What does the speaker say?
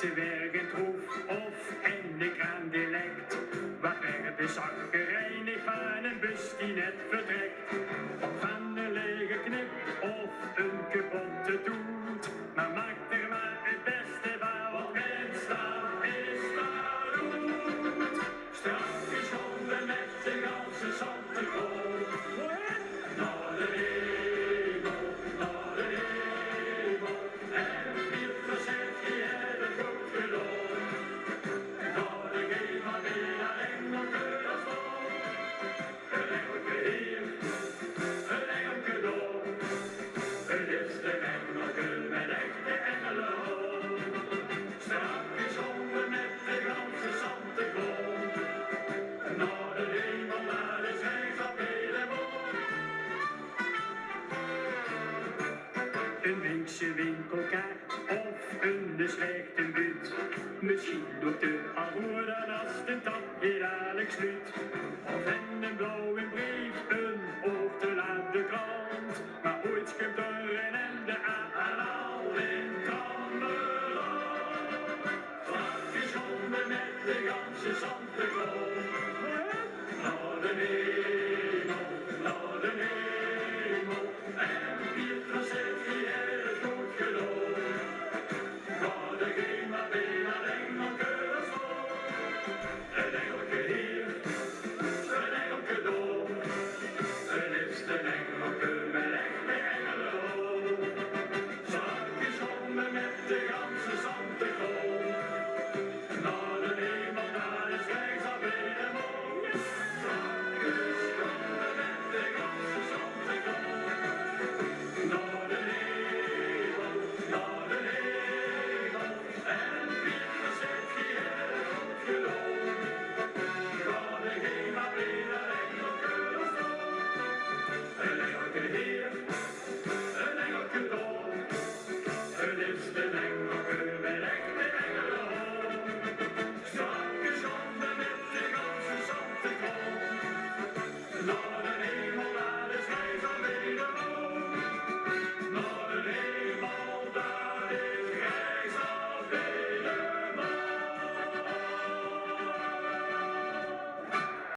ze werken troef of in de kraandilect. Wat werd de zaggerijnig van een bus die net vertrekt. Of van een lege knip of een kapotte toet. Maar maak er maar het beste van, wat winst dan is maar goed. Straks is honden met de ganse zandenkool. Naar de hemel, naar de hemel. En Pieter zegt, die hebben goed gedaan. Naar de hemel weer naar Engeland als vol. Een engelke hier, een engelke door. Het is de engelke met echte engelenhoofd. Strak is honden met de ganse zandenkool. Naar de hemel, naar de zijschap helemaal. Een winkse winkelkaart of een slechte buurt. Misschien doet de alhoor dan als de tap hier dadelijk sluit. Of in een blauwe brief, een oog te laat de krant. Maar ooit komt er